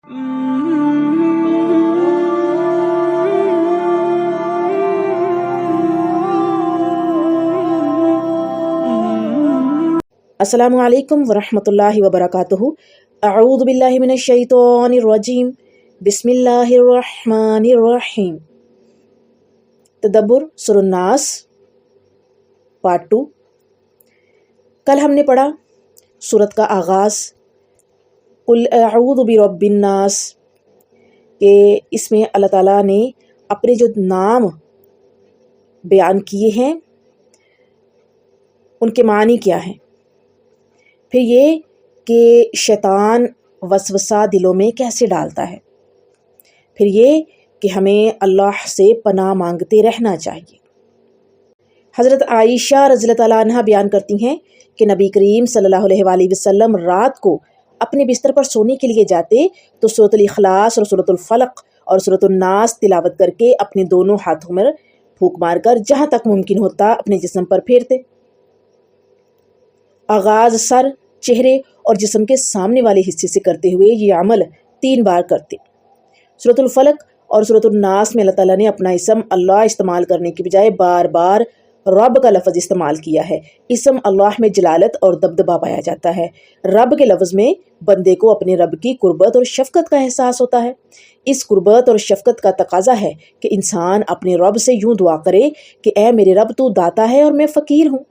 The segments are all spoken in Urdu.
السلام علیکم ورحمۃ اللہ وبرکاتہ۔ اعوذ باللہ من الشیطان الرجیم، بسم اللہ الرحمن الرحیم۔ تدبر سورۃ الناس پارٹ 2۔ کل ہم نے پڑھا سورت کا آغاز قل اعوذ برب الناس، کہ اس میں اللہ تعالیٰ نے اپنے جو نام بیان کیے ہیں ان کے معنی کیا ہیں، پھر یہ کہ شیطان وسوسہ دلوں میں کیسے ڈالتا ہے، پھر یہ کہ ہمیں اللہ سے پناہ مانگتے رہنا چاہیے۔ حضرت عائشہ رضی اللہ تعالیٰ عنہ بیان کرتی ہیں کہ نبی کریم صلی اللہ علیہ وآلہ وسلم رات کو اپنے بستر پر سونے کے لیے جاتے تو سورۃ الاخلاص اور سورۃ الفلق اور سورۃ الناس تلاوت کر کے اپنے دونوں ہاتھوں میں پھونک مار کر جہاں تک ممکن ہوتا اپنے جسم پر پھیرتے۔ آغاز سر، چہرے اور جسم کے سامنے والے حصے سے کرتے ہوئے یہ عمل 3 بار کرتے۔ سورۃ الفلق اور سورۃ الناس میں اللہ تعالیٰ نے اپنا اسم اللہ استعمال کرنے کی بجائے بار بار رب کا لفظ استعمال کیا ہے۔ اسم اللہ میں جلالت اور دبدبہ پایا جاتا ہے۔ رب کے لفظ میں بندے کو اپنے رب کی قربت اور شفقت کا احساس ہوتا ہے۔ اس قربت اور شفقت کا تقاضا ہے کہ انسان اپنے رب سے یوں دعا کرے کہ اے میرے رب، تو داتا ہے اور میں فقیر ہوں،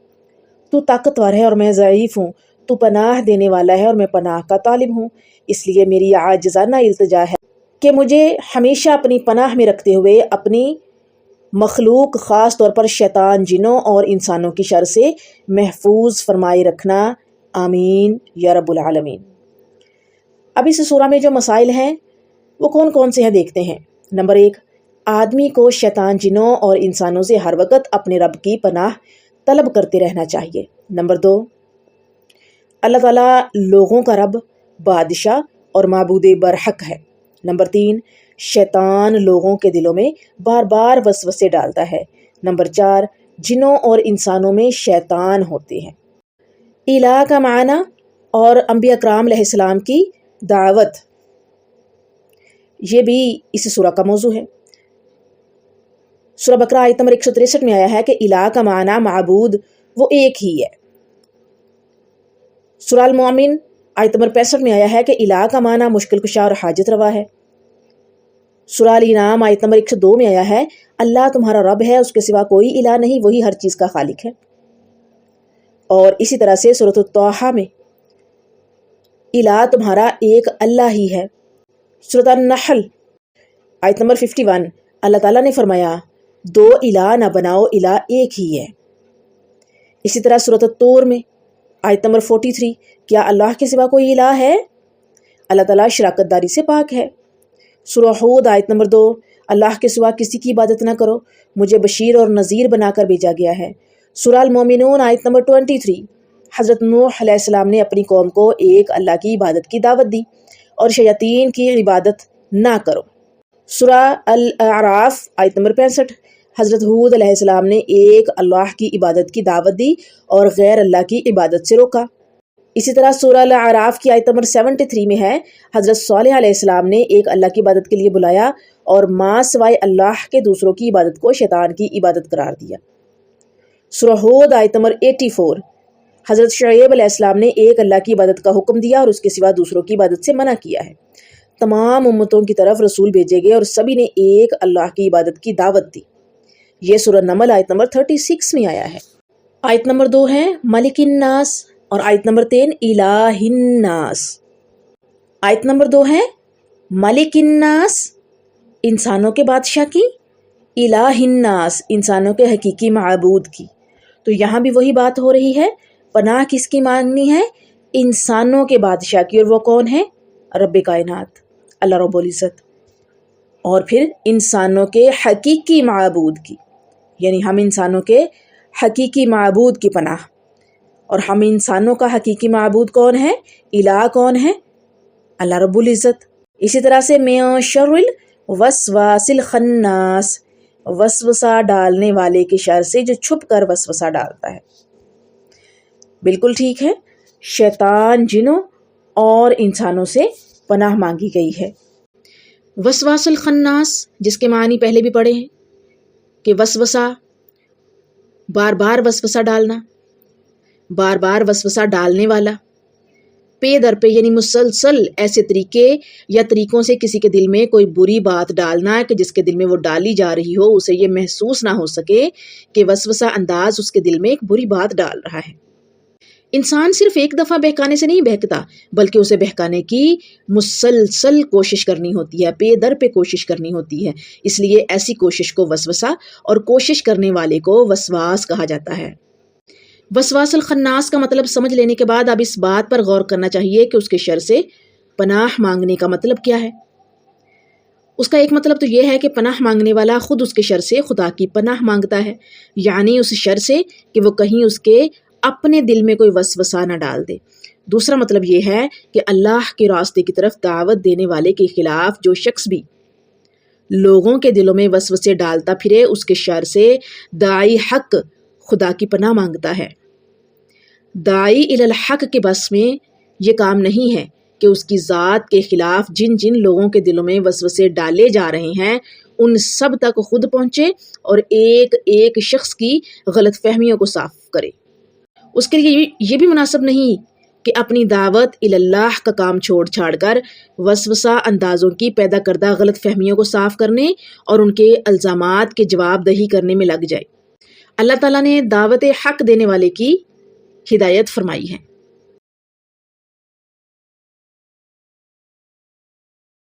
تو طاقتور ہے اور میں ضعیف ہوں، تو پناہ دینے والا ہے اور میں پناہ کا طالب ہوں، اس لیے میری عاجزانہ التجا ہے کہ مجھے ہمیشہ اپنی پناہ میں رکھتے ہوئے اپنی مخلوق خاص طور پر شیطان، جنوں اور انسانوں کی شر سے محفوظ فرمائے رکھنا، آمین یا رب العالمین۔ اب اس سورہ میں جو مسائل ہیں وہ کون کون سے ہیں دیکھتے ہیں۔ نمبر 1، آدمی کو شیطان، جنوں اور انسانوں سے ہر وقت اپنے رب کی پناہ طلب کرتے رہنا چاہیے۔ نمبر 2، اللہ تعالیٰ لوگوں کا رب، بادشاہ اور معبود برحق ہے۔ نمبر 3، شیطان لوگوں کے دلوں میں بار بار وسوسے ڈالتا ہے۔ نمبر 4، جنوں اور انسانوں میں شیطان ہوتے ہیں۔ الہ کا معنی اور انبیاء کرام علیہ السلام کی دعوت، یہ بھی اس سورہ کا موضوع ہے۔ سورہ بقرہ آیت نمبر 163 میں آیا ہے کہ الہ کا معنی معبود وہ ایک ہی ہے۔ سورہ المومن آیت نمبر 65 میں آیا ہے کہ الہ کا معنی مشکل کشا اور حاجت روا ہے۔ سورہ الانعام آیت نمبر 102 میں آیا ہے اللہ تمہارا رب ہے، اس کے سوا کوئی الہ نہیں، وہی ہر چیز کا خالق ہے۔ اور اسی طرح سے سورۃ الطٰہٰ میں الہ تمہارا ایک اللہ ہی ہے۔ سورۃ النحل آیت نمبر 51 اللہ تعالیٰ نے فرمایا 2 الہ نہ بناؤ، الہ ایک ہی ہے۔ اسی طرح سورۃ الطور میں آیت نمبر 43 کیا اللہ کے سوا کوئی الہ ہے؟ اللہ تعالیٰ شراکت داری سے پاک ہے۔ سورہ ہود آیت نمبر 2 اللہ کے سوا کسی کی عبادت نہ کرو، مجھے بشیر اور نذیر بنا کر بھیجا گیا ہے۔ سورہ المومنون آیت نمبر 23 حضرت نوح علیہ السلام نے اپنی قوم کو ایک اللہ کی عبادت کی دعوت دی اور شیاطین کی عبادت نہ کرو۔ سورہ الاعراف آیت نمبر 65 حضرت ہود علیہ السلام نے ایک اللہ کی عبادت کی دعوت دی اور غیر اللہ کی عبادت سے روکا۔ اسی طرح سورہ الاعراف کی آیت نمبر 73 میں ہے حضرت صالح علیہ السلام نے ایک اللہ کی عبادت کے لیے بلایا اور ماں سوائے اللہ کے دوسروں کی عبادت کو شیطان کی عبادت قرار دیا۔ سورہ ہود آیت نمبر 84 حضرت شعیب علیہ السلام نے ایک اللہ کی عبادت کا حکم دیا اور اس کے سوا دوسروں کی عبادت سے منع کیا ہے۔ تمام امتوں کی طرف رسول بھیجے گئے اور سبھی نے ایک اللہ کی عبادت کی دعوت دی۔ یہ سورہ نمل آیت نمبر 36 میں آیا ہے۔ آیت نمبر 2 ہے ملک الناس اور آیت نمبر 3 الہ الناس۔ آیت نمبر 2 ہے ملک الناس، انسانوں کے بادشاہ کی، الہ الناس، انسانوں کے حقیقی معبود کی۔ تو یہاں بھی وہی بات ہو رہی ہے، پناہ کس کی مانگنی ہے؟ انسانوں کے بادشاہ کی، اور وہ کون ہے؟ رب کائنات اللہ رب العزت۔ اور پھر انسانوں کے حقیقی معبود کی، یعنی ہم انسانوں کے حقیقی معبود کی پناہ۔ اور ہم انسانوں کا حقیقی معبود کون ہے؟ الہ کون ہے؟ اللہ رب العزت۔ اسی طرح سے من شر الوسواس الخناس، وسوسہ ڈالنے والے کی شر سے جو چھپ کر وسوسہ ڈالتا ہے۔ بالکل ٹھیک ہے، شیطان، جنوں اور انسانوں سے پناہ مانگی گئی ہے۔ وسواس الخناس، جس کے معنی پہلے بھی پڑھے ہیں کہ وسوسہ، بار بار وسوسہ ڈالنا، بار بار وسوسہ ڈالنے والا، پے در پہ یعنی مسلسل ایسے طریقے یا طریقوں سے کسی کے دل میں کوئی بری بات ڈالنا کہ جس کے دل میں وہ ڈالی جا رہی ہو اسے یہ محسوس نہ ہو سکے کہ وسوسہ انداز اس کے دل میں ایک بری بات ڈال رہا ہے۔ انسان صرف ایک دفعہ بہکانے سے نہیں بہکتا، بلکہ اسے بہکانے کی مسلسل کوشش کرنی ہوتی ہے، پے در پہ کوشش کرنی ہوتی ہے۔ اس لیے ایسی کوشش کو وسوسہ اور کوشش کرنے والے کو وسواس کہا جاتا ہے۔ وسواس الخناس کا مطلب سمجھ لینے کے بعد اب اس بات پر غور کرنا چاہیے کہ اس کے شر سے پناہ مانگنے کا مطلب کیا ہے۔ اس کا ایک مطلب تو یہ ہے کہ پناہ مانگنے والا خود اس کے شر سے خدا کی پناہ مانگتا ہے، یعنی اس شر سے کہ وہ کہیں اس کے اپنے دل میں کوئی وسوسہ نہ ڈال دے۔ دوسرا مطلب یہ ہے کہ اللہ کے راستے کی طرف دعوت دینے والے کے خلاف جو شخص بھی لوگوں کے دلوں میں وسوسے ڈالتا پھرے، اس کے شر سے داعی حق خدا کی پناہ مانگتا ہے۔ داعی الی الحق کے بس میں یہ کام نہیں ہے کہ اس کی ذات کے خلاف جن جن لوگوں کے دلوں میں وسوسے ڈالے جا رہے ہیں ان سب تک خود پہنچے اور ایک ایک شخص کی غلط فہمیوں کو صاف کرے۔ اس کے لیے یہ بھی مناسب نہیں کہ اپنی دعوت الی اللہ کا کام چھوڑ چھاڑ کر وسوسہ اندازوں کی پیدا کردہ غلط فہمیوں کو صاف کرنے اور ان کے الزامات کے جواب دہی کرنے میں لگ جائے۔ اللہ تعالیٰ نے دعوت حق دینے والے کی ہدایت فرمائی ہے۔